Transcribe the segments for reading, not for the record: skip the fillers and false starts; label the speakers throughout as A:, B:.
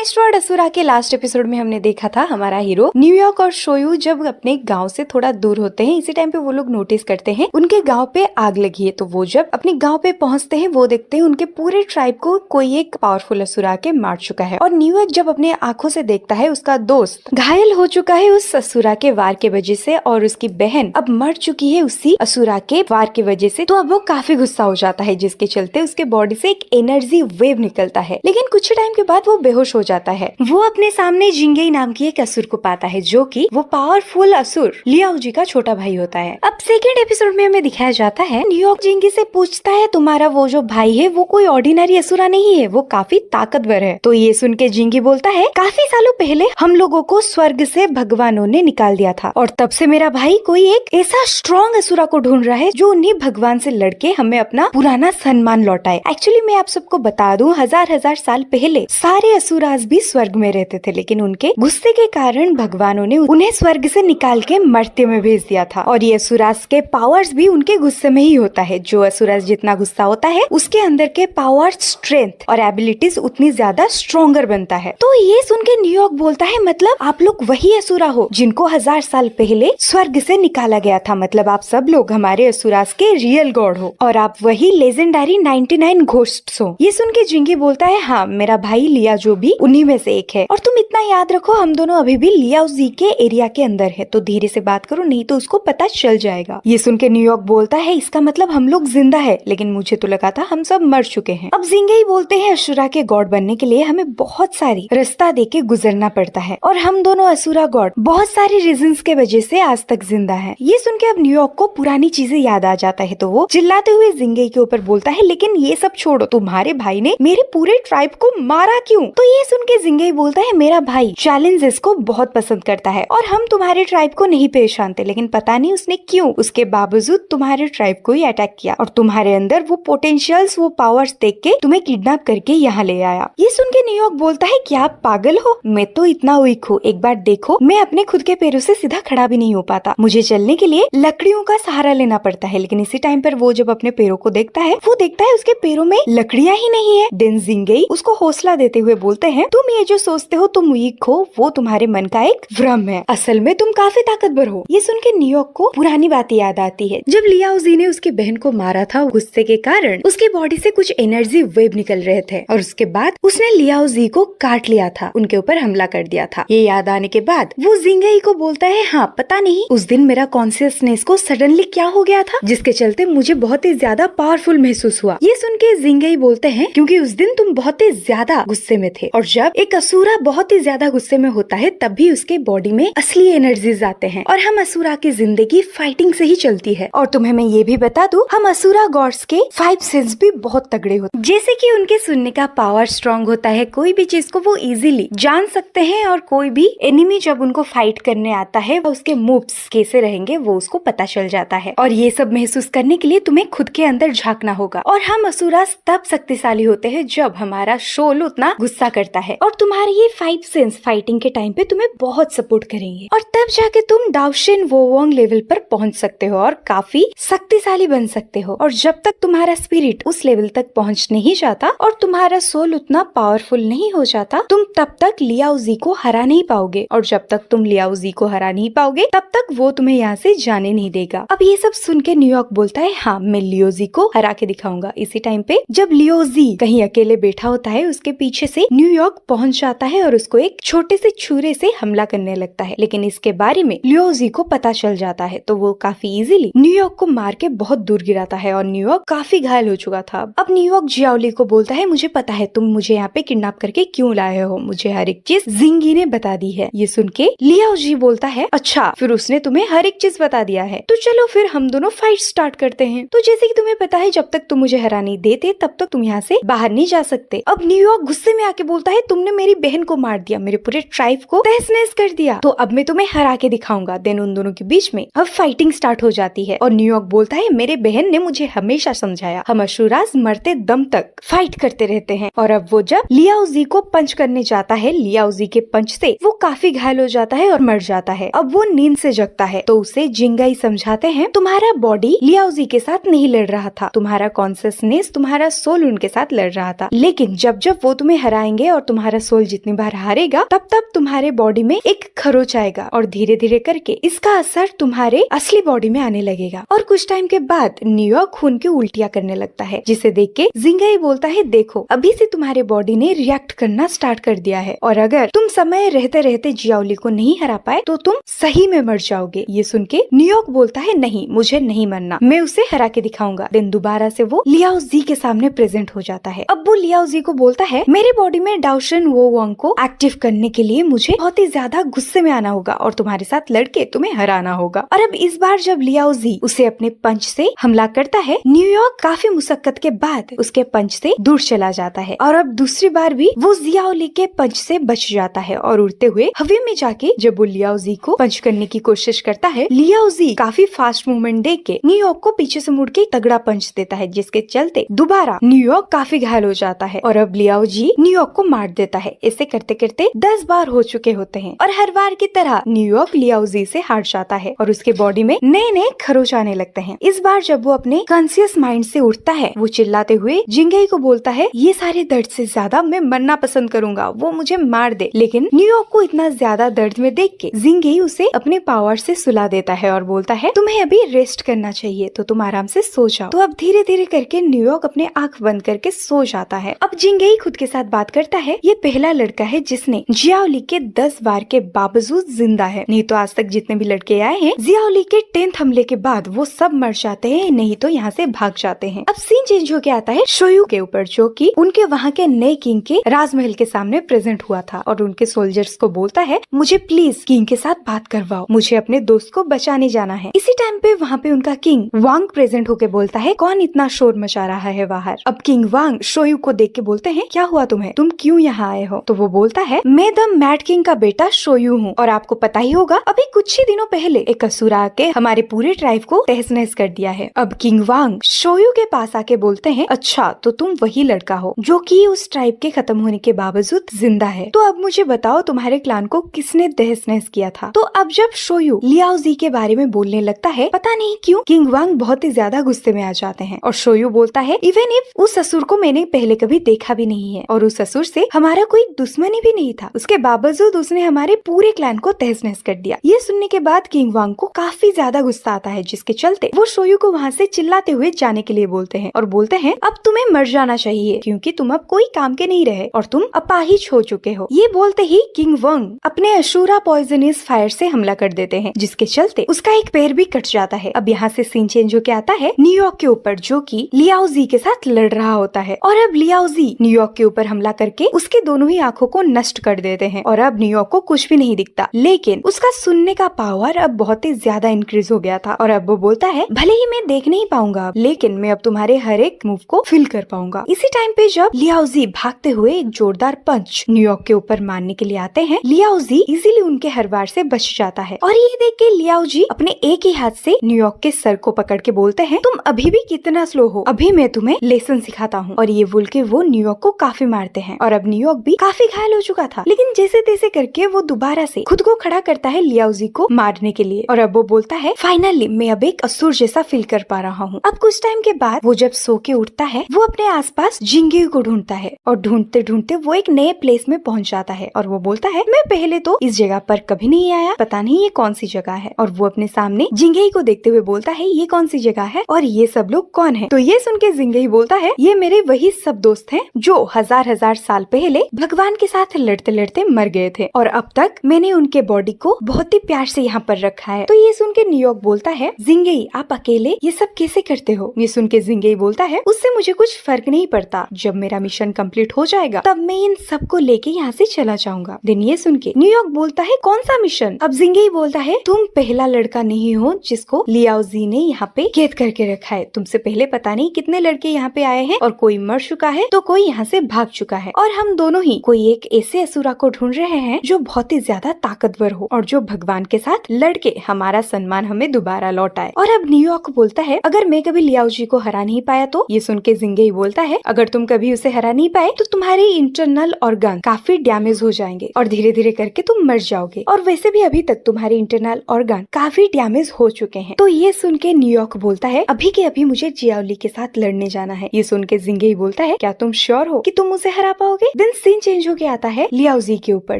A: माइस्टवर्ड असुरा के last episode में हमने देखा था हमारा हीरो न्यूयॉर्क और शोयू जब अपने गांव से थोड़ा दूर होते हैं, इसी टाइम पे वो लोग नोटिस करते हैं उनके गांव पे आग लगी है। तो वो जब अपने गांव पे पहुंचते हैं वो देखते हैं उनके पूरे ट्राइब को कोई एक पावरफुल असुरा के मार चुका है। और न्यूयॉर्क जब अपने आंखों से देखता है उसका दोस्त घायल हो चुका है उस असुरा के वार के वजह से, और उसकी बहन अब मर चुकी है उसी असुरा के वार की वजह से। तो अब वो काफी गुस्सा हो जाता है, जिसके चलते उसके बॉडी से एक एनर्जी वेव निकलता है। लेकिन कुछ टाइम के बाद वो बेहोश हो जाता है। वो अपने सामने जिंगई नाम की एक असुर को पाता है, जो कि वो पावरफुल असुर लियाओ जी का छोटा भाई होता है। अब सेकेंड एपिसोड में हमें दिखाया जाता है न्यूयॉर्क जिंगी से पूछता है तुम्हारा वो जो भाई है वो कोई ऑर्डिनरी असुरा नहीं है, वो काफी ताकतवर है। तो ये सुन के जिंगी बोलता है काफी सालों पहले हम लोगों को स्वर्ग से भगवानों ने निकाल दिया था, और तब से मेरा भाई कोई एक ऐसा स्ट्रॉन्ग असुरा को ढूंढ रहा है जो उन्हीं भगवान से लड़के हमें अपना पुराना सम्मान लौटाए। एक्चुअली मैं आप सबको बता दूं, हजार साल पहले सारे असुराज भी स्वर्ग में रहते थे, लेकिन उनके गुस्से के कारण भगवानों ने उन्हें स्वर्ग से निकाल के मर्त्य में भेज दिया था। और ये असुराज के पावर्स भी उनके गुस्से में ही होता है। जो असुराज जितना गुस्सा होता है उसके अंदर के पावर, स्ट्रेंथ और एबिलिटीज उतनी ज्यादा स्ट्रॉन्गर बनता है। तो ये सुन के न्यूयॉर्क बोलता है मतलब आप लोग वही असुरा हो जिनको 1000 साल पहले स्वर्ग से निकाला गया था, मतलब आप सब लोग हमारे असुराज के रियल गॉड हो, और आप वही लेजेंडरी 99 घोस्ट्स हो। ये सुन के जिंगी बोलता है हाँ, मेरा भाई लिया जो भी उन्हीं में से एक है, और तुम इतना याद रखो हम दोनों अभी भी लियाओ जी के एरिया के अंदर है, तो धीरे से बात करो नहीं तो उसको पता चल जाएगा। ये सुन के न्यूयॉर्क बोलता है इसका मतलब हम लोग जिंदा है, लेकिन मुझे तो लगा था हम सब मर चुके हैं। अब जिंगे ही बोलते हैं असुरा के गॉड बनने के लिए हमें बहुत सारी रास्ता देके गुजरना पड़ता है, और हम दोनों असुरा गॉड बहुत सारे रीजंस के वजह से आज तक जिंदा है। ये सुन के अब न्यूयॉर्क को पुरानी चीजें याद आ जाता है, तो वो चिल्लाते हुए जिंगे के ऊपर बोलता है लेकिन ये सब छोड़ो, तुम्हारे भाई ने मेरे पूरे ट्राइब को मारा क्यों? तो ये सुन के जिंगे बोलता है मेरा भाई चैलेंजेस को बहुत पसंद करता है, और हम तुम्हारे ट्राइब को नहीं पहचानते, लेकिन पता नहीं उसने क्यों उसके बावजूद तुम्हारे ट्राइब को ही अटैक किया, और तुम्हारे अंदर वो पोटेंशियल्स, वो पावर्स देख के तुम्हें किडनैप करके यहाँ ले आया। ये सुन के न्यूयॉर्क बोलता है क्या आप पागल हो? मैं तो इतना वीक हूँ, एक बार देखो मैं अपने खुद के पैरों से सीधा खड़ा भी नहीं हो पाता, मुझे चलने के लिए लकड़ियों का सहारा लेना पड़ता है। लेकिन इसी टाइम पर वो जब अपने पैरों को देखता है वो देखता है उसके पैरों में लकड़ियां ही नहीं है। देन जिंगई उसको हौसला देते हुए बोलते हैं तुम ये जो सोचते हो तुम वीक हो वो तुम्हारे मन का एक भ्रम है, असल में तुम काफी ताकतवर हो। ये सुन के न्यूयॉर्क को पुरानी बात याद आती है जब लियाओ जी ने उसकी बहन को मारा था, गुस्से के कारण उसकी बॉडी से कुछ एनर्जी वेव निकल रहे थे, और उसके बाद उसने लियाओ जी को काट लिया था, उनके ऊपर हमला कर दिया था। ये याद आने के बाद वो जिंगई को बोलता है हाँ पता नहीं उस दिन मेरा कॉन्शियसनेस को सडनली क्या हो गया था जिसके चलते मुझे बहुत ही ज्यादा पावरफुल महसूस हुआ। ये सुन के जिंगई बोलते हैं क्योंकि उस दिन तुम बहुत ही ज्यादा गुस्से में थे, और जब एक असुरा बहुत ही ज्यादा गुस्से में होता है तब भी उसके बॉडी में असली एनर्जीज आते हैं, और हम असुरा की जिंदगी फाइटिंग से ही चलती है। और तुम्हें मैं ये भी बता दूं हम असुरा गॉड्स के 5 सेंस भी बहुत तगड़े होते हैं, जैसे कि उनके सुनने का पावर स्ट्रॉन्ग होता है, कोई भी चीज को वो इजीली जान सकते हैं, और कोई भी एनिमी जब उनको फाइट करने आता है उसके मूव्स कैसे रहेंगे वो उसको पता चल जाता है। और ये सब महसूस करने के लिए तुम्हें खुद के अंदर झांकना होगा, और हम असुरास तब शक्तिशाली होते हैं जब हमारा सोल उतना गुस्सा करता है, और तुम्हारे ये 5 सेंस फाइटिंग के टाइम पे तुम्हें बहुत सपोर्ट करेंगे, और तब जाके तुम डाओशिन वोवोंग लेवल पर पहुंच सकते हो और काफी शक्तिशाली बन सकते हो। और जब तक तुम्हारा स्पिरिट उस लेवल तक पहुंच नहीं जाता और तुम्हारा सोल उतना पावरफुल नहीं हो जाता, तुम तब तक लियाओ जी को हरा नहीं पाओगे, और जब तक तुम लियाओ जी को हरा नहीं पाओगे तब तक वो तुम्हें यहाँ से जाने नहीं देगा। अब ये सब सुन के न्यूयॉर्क बोलता है हाँ मैं लियो जी को हरा के दिखाऊंगा। इसी टाइम पे जब लियो जी कहीं अकेले बैठा होता है उसके पीछे से न्यूयॉर्क पहुंच जाता है और उसको एक छोटे से छुरे से हमला करने लगता है, लेकिन इसके बारे में लियो जी को पता चल जाता है, तो वो काफी इजीली न्यूयॉर्क को मार के बहुत दूर गिराता है, और न्यूयॉर्क काफी घायल हो चुका था। अब न्यूयॉर्क जियाओली को बोलता है मुझे पता है तुम मुझे यहाँ पे किडनैप करके क्यों लाए हो, मुझे हर एक चीज जिंगी ने बता दी है। ये सुन के लियाओ जी बोलता है अच्छा फिर उसने तुम्हें हर एक चीज बता दिया है, तो चलो फिर हम दोनों फाइट स्टार्ट करते हैं। तो जैसे कि तुम्हें पता है जब तक तुम मुझे हरा नहीं देते तब तक तुम यहाँ से बाहर नहीं जा सकते। अब न्यूयॉर्क गुस्से में आके बोलता है तुमने मेरी बहन को मार दिया, मेरे पूरे ट्राइब को तहस नहस कर दिया, तो अब मैं तुम्हें हरा के दिखाऊंगा। देन उन दोनों के बीच में अब फाइटिंग स्टार्ट हो जाती है, और न्यूयॉर्क बोलता है मेरे बहन ने मुझे हमेशा समझाया हम असुरास मरते दम तक फाइट करते रहते हैं। और अब वो जब लियाओ जी को पंच करने जाता है, लियाओ जी के पंच से वो काफी घायल हो जाता है और मर जाता है। अब वो नींद से जगता है, तो उसे जिंगाई समझाते हैं तुम्हारा बॉडी लियाओ जी के साथ नहीं लड़ रहा था, तुम्हारा कॉन्शियसनेस, तुम्हारा सोल उनके साथ लड़ रहा था, लेकिन जब जब वो तुम्हें हराएंगे और तुम्हारा सोल जितनी बार हारेगा तब तब तुम्हारे बॉडी में एक खरोच आएगा और धीरे धीरे करके इसका असर तुम्हारे असली बॉडी में आने लगेगा। और कुछ टाइम के बाद न्यूयॉर्क खून की उल्टियाँ करने लगता है, जिसे देख के जिंगई बोलता है देखो अभी से तुम्हारे बॉडी ने रिएक्ट करना स्टार्ट कर दिया है और अगर तुम समय रहते रहते जियाओली को नहीं हरा पाए तो तुम सही में मर जाओगे। ये सुन के न्यूयॉर्क बोलता है नहीं, मुझे नहीं मरना, मैं उसे हरा के दिखाऊंगा। दिन दोबारा से वो लियाओ जी के सामने प्रेजेंट हो जाता है। अब वो लियाओ जी को बोलता है मेरे बॉडी में डाओशन वो वांग को एक्टिव करने के लिए मुझे बहुत ही ज्यादा गुस्से में आना होगा और तुम्हारे साथ लड़के तुम्हें हराना होगा। और अब इस बार जब लियाओ जी उसे अपने पंच से हमला करता है, न्यूयॉर्क काफी मुशक्कत के बाद उसके पंच से दूर चला जाता है और अब दूसरी बार भी वो जियाओली के पंच से बच जाता है और उड़ते हुए हवा में जाके जब वो लियाओ जी को पंच करने की कोशिश करता है, लियाओ जी काफी फास्ट मूवमेंट देख के न्यूयॉर्क को पीछे से मुड़ के तगड़ा पंच देता है, जिसके चलते दोबारा न्यूयॉर्क काफी घायल हो जाता है और अब लियाओ जी न्यूयॉर्क को मार देता है। ऐसे करते करते 10 बार हो चुके होते हैं और हर बार की तरह न्यूयॉर्क लियाओ जी से हार जाता है और उसके बॉडी में नए नए खरोच आने लगते हैं। इस बार जब वो अपने कॉन्शियस माइंड से उठता है, वो चिल्लाते हुए जिंगई को बोलता है ये सारे दर्द से ज्यादा मैं मरना पसंद करूंगा, वो मुझे मार दे। लेकिन न्यूयॉर्क को इतना ज्यादा दर्द में देख के जिंगई उसे अपने पावर से सुला देता है और बोलता है तुम्हें अभी रेस्ट करना चाहिए, तो तुम आराम से सो जाओ। तो अब धीरे धीरे करके न्यूयॉर्क अपने आंख बंद करके सो जाता है। अब जिंगई खुद के साथ बात करता है ये पहला लड़का है जिसने जियाओली के 10 बार के बावजूद जिंदा है, नहीं तो आज तक जितने भी लड़के आए हैं जियाओली के 10th हमले के बाद वो सब मर जाते हैं, नहीं तो यहाँ से भाग जाते हैं। अब सीन चेंज होके आता है शोयू के ऊपर, जो कि उनके वहाँ के नए किंग के राजमहल के सामने प्रेजेंट हुआ था और उनके सोल्जर्स को बोलता है मुझे प्लीज किंग के साथ बात करवाओ, मुझे अपने दोस्त को बचाने जाना है। इसी टाइम पे वहाँ पे उनका किंग वांग प्रेजेंट होके बोलता है कौन इतना शोर मचा रहा है बाहर। अब किंग वांग शोयू को देख के बोलते हैं क्या हुआ तुम्हें, तुम क्यों यहाँ आए हो? तो वो बोलता है मैं द मैड किंग का बेटा शोयू हूँ और आपको पता ही होगा अभी कुछ ही दिनों पहले एक असुर आके हमारे पूरे ट्राइब को तहस नहस कर दिया है। अब किंग वांग शोयू के पास आके बोलते हैं अच्छा तो तुम वही लड़का हो जो कि उस ट्राइब के खत्म होने के बावजूद जिंदा है, तो अब मुझे बताओ तुम्हारे क्लान को किसने तहस नहस किया था। तो अब जब शोयू लियाओ जी के बारे में बोलने लगता है, पता नहीं क्यों किंग वांग बहुत ही ज्यादा गुस्से में आ जाते हैं और शोयू बोलता है इवन इफ उस असुर को मैंने पहले कभी देखा भी नहीं है और उस असुर से हमारा कोई दुश्मनी भी नहीं था, उसके बावजूद उसने हमारे पूरे क्लैन को तहस नहस कर दिया। ये सुनने के बाद किंग वांग को काफी ज्यादा गुस्सा आता है, जिसके चलते वो शोयू को वहाँ से चिल्लाते हुए जाने के लिए बोलते हैं और बोलते हैं अब तुम्हें मर जाना चाहिए क्योंकि तुम अब कोई काम के नहीं रहे और तुम अपाहिज हो चुके हो। ये बोलते ही किंग वांग अपने अशूरा पॉइजनस फायर से हमला कर देते हैं, जिसके चलते उसका एक पैर भी कट जाता है। अब यहाँ से सीन चेंज होके आता है न्यूयॉर्क के ऊपर, जो कि लियाओ जी के साथ लड़ रहा होता है और अब लियाओ जी न्यूयॉर्क के ऊपर हमला करके उसके दोनों ही आंखों को नष्ट कर देते हैं और अब न्यूयॉर्क को कुछ भी नहीं दिखता, लेकिन उसका सुनने का पावर अब बहुत ही ज्यादा इंक्रीज हो गया था और अब वो बोलता है भले ही मैं देख नहीं पाऊंगा लेकिन मैं अब तुम्हारे हर एक मूव को फील कर पाऊंगा। इसी टाइम पे जब लियाओ जी भागते हुए एक जोरदार पंच न्यूयॉर्क के ऊपर मारने के लिए आते हैं, लियाओ जी इजीली उनके हर वार से बच जाता है और ये देख के लियाओ जी अपने एक ही हाथ से न्यूयॉर्क के सर को पकड़ के बोलते हैं तुम अभी भी कितना स्लो हो, अभी मैं तुम्हें लेसन सिखाता हूँ। और ये बोल के वो न्यूयॉर्क को काफी मारते हैं और अब न्यूयॉर्क भी काफी घायल हो चुका था, लेकिन जैसे तैसे करके वो दोबारा से खुद को खड़ा करता है लियाओ जी को मारने के लिए और अब वो बोलता है फाइनली मैं अब एक असुर जैसा फील कर पा रहा हूँ। अब कुछ टाइम के बाद वो जब सो के उठता है वो अपने आसपास जिंगई को ढूंढता है और ढूंढते ढूंढते वो एक नए प्लेस में पहुंच जाता है और वो बोलता है मैं पहले तो इस जगह पर कभी नहीं आया, पता नहीं ये कौन सी जगह है। और वो अपने सामने जिंगई को देखते हुए बोलता है ये कौन सी जगह है और ये सब लोग कौन है। तो ये सुन के जिंगई बोलता है ये मेरे वही सब दोस्त हैं जो हजार साल पहले भगवान के साथ लड़ते लड़ते मर गए थे और अब तक मैंने उनके बॉडी को बहुत ही प्यार से यहाँ पर रखा है। तो ये सुन के न्यूयॉर्क बोलता है जिंगई आप अकेले ये सब कैसे करते हो। ये सुन के जिंगई बोलता है उससे मुझे कुछ फर्क नहीं पड़ता, जब मेरा मिशन कंप्लीट हो जाएगा तब मैं इन सबको लेके यहाँ से चला जाऊंगा। दिन ये सुन के न्यूयॉर्क बोलता है कौन सा मिशन। अब जिंगई बोलता है तुम पहला लड़का नहीं हो जिसको लियाओ जी ने यहाँ पे कैद करके रखा है, तुमसे पहले पता नहीं कितने लड़के यहाँ पे आए हैं और कोई मर चुका है तो कोई यहाँ से भाग चुका है और हम दोनों ही कोई एक ऐसे असुरा को ढूंढ रहे हैं जो बहुत ही ज्यादा ताकतवर हो और जो भगवान के साथ लड़के हमारा सम्मान हमें दोबारा लौटाए। और अब न्यूयॉर्क बोलता है अगर मैं कभी लियाओ जी को हरा नहीं पाया तो। ये सुन के जिंगई बोलता है अगर तुम कभी उसे हरा नहीं पाए तो तुम्हारे इंटरनल ऑर्गन काफी डैमेज हो जाएंगे और धीरे धीरे करके तुम मर जाओगे और वैसे भी अभी तक तुम्हारे इंटरनल ऑर्गन काफी डैमेज हो चुके हैं। तो ये सुन के न्यूयॉर्क बोलता है अभी के अभी मुझे जियाओली के साथ लड़ने जाना है। ये सुन के जिंगई बोलता है क्या तुम श्योर हो कि तुम उसे हरा पाओगे। देन सीन चेंज होके आता है लियाओजी के ऊपर,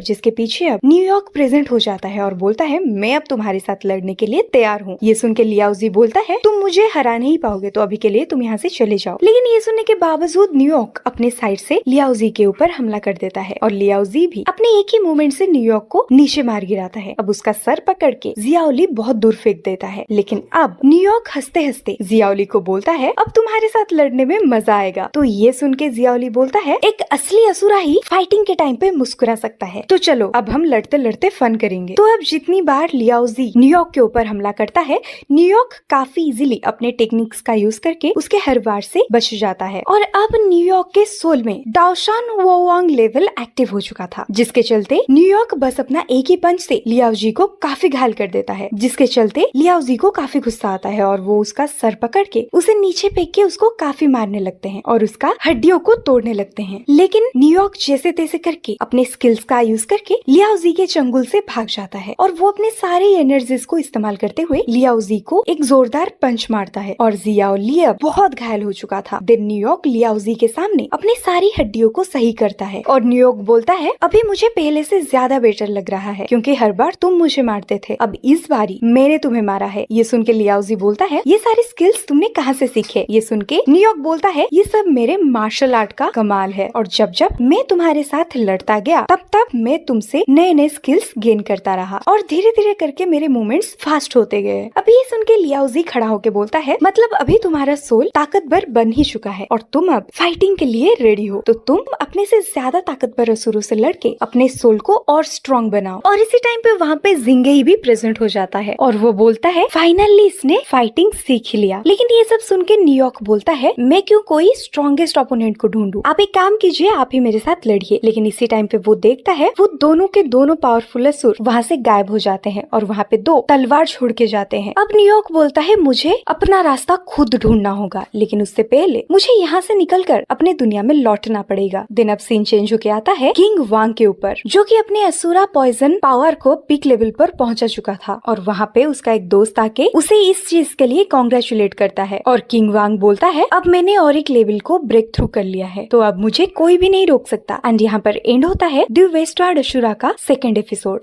A: जिसके पीछे अब न्यूयॉर्क प्रेजेंट हो जाता है और बोलता है मैं अब तुम्हारे साथ लड़ने के लिए तैयार हूँ। ये सुन के लियाओजी बोलता है तुम मुझे हरा नहीं पाओगे, तो अभी के लिए तुम यहाँ से चले जाओ। लेकिन ये सुनने के बावजूद न्यूयॉर्क अपने साइड से लियाओजी के ऊपर हमला कर देता है और लियाओजी भी अपने एक ही मूवमेंट से न्यूयॉर्क को नीचे मार गिराता है। अब उसका सर पकड़ के जियाओली बहुत दूर फेंक देता है। लेकिन अब न्यूयॉर्क हंसते हंसते जियाओली को बोलता है अब तुम्हारे साथ लड़ने में मजा आएगा। तो ये सुन के जियाओली बोलता है एक असली असुरा ही फाइटिंग के टाइम पे मुस्कुरा सकता है, तो चलो अब हम लड़ते लड़ते फन करेंगे। तो अब जितनी बार लियाओजी न्यूयॉर्क के ऊपर हमला करता है, न्यूयॉर्क काफी इजीली अपने टेक्निक्स का यूज करके उसके हर वार से बच जाता है। और अब न्यूयॉर्क के सोल में डाओशान वोवांग लेवल एक्टिव हो चुका था, जिसके चलते न्यूयॉर्क बस अपना एक ही पंच से लियाओजी को काफी घायल कर देता है, जिसके चलते लियाओजी को काफी गुस्सा आता है और वो उसका सर पकड़ के उसे नीचे फेंक के उसको काफी मारने लगते हैं और उसका हड्डियों को तोड़ने लगते हैं। लेकिन न्यूयॉर्क जैसे तैसे करके अपने स्किल्स का यूज करके लियाओजी के चंगुल से भाग जाता है और वो अपने सारे एनर्जीज को इस्तेमाल करते हुए लियाओजी को एक जोरदार पंच मारता है और जियाओली अब बहुत घायल हो चुका था। देन न्यूयॉर्क लियाओजी के सामने अपनी सारी हड्डियों को सही करता है और न्यूयॉर्क बोलता है अभी मुझे पहले से ज्यादा बेटर लग रहा है, क्योंकि हर बार तुम मुझे मारते थे, अब इस बारी मैंने तुम्हें मारा है। ये सुन के लियाओजी बोलता है ये सारी स्किल्स तुमने कहाँ से सीखे? ये सुन के न्यूयॉर्क बोलता है ये सब मेरे मार्शल आर्ट का कमाल है और जब जब मैं तुम्हारे साथ लड़ता गया तब तब मैं तुमसे नए नए स्किल्स गेन करता रहा और धीरे धीरे करके मेरे मूवमेंट्स फास्ट होते गए। अभी ये सुन के लियाओजी खड़ा होके बोलता है मतलब अभी तुम्हारा सोल ताकतवर बन ही चुका है और तुम अब फाइटिंग के लिए रेडी हो, तो तुम अपने से ज्यादा ताकतवर असुरों से लड़के अपने सोल को और स्ट्रॉन्ग बनाओ। और इसी टाइम पे वहाँ पे जिंगेई भी प्रेजेंट हो जाता है और वो बोलता है फाइनली इसने फाइटिंग सीख लिया। लेकिन ये सब सुन के न्यूयॉर्क बोलता है मैं क्यों कोई स्ट्रॉन्गेस्ट ओपोनेंट को ढूंढूं, आप एक काम कीजिए आप ही मेरे साथ लड़िए। लेकिन इसी टाइम पे वो देखता है वो दोनों के दोनों पावरफुल असुर वहाँ से गायब हो जाते हैं और वहाँ पे दो तलवार छोड़ के जाते हैं। अब न्यूयॉर्क बोलता है मुझे अपना रास्ता खुद ढूंढना होगा, लेकिन उससे पहले मुझे यहाँ से निकलकर अपने दुनिया में लौटना पड़ेगा। दिन अब सीन चेंज होके आता है किंग वांग के ऊपर, जो कि अपने असुरा पॉइजन पावर को पीक लेवल पर पहुंचा चुका था और वहाँ पे उसका एक दोस्त आके उसे इस चीज के लिए कॉन्ग्रेचुलेट करता है और किंग वांग बोलता है अब मैंने और एक लेवल को ब्रेक थ्रू कर लिया है, तो अब मुझे कोई भी नहीं रोक सकता। एंड यहाँ पर एंड होता है द वेस्टवार्ड असुरा का 2nd एपिसोड।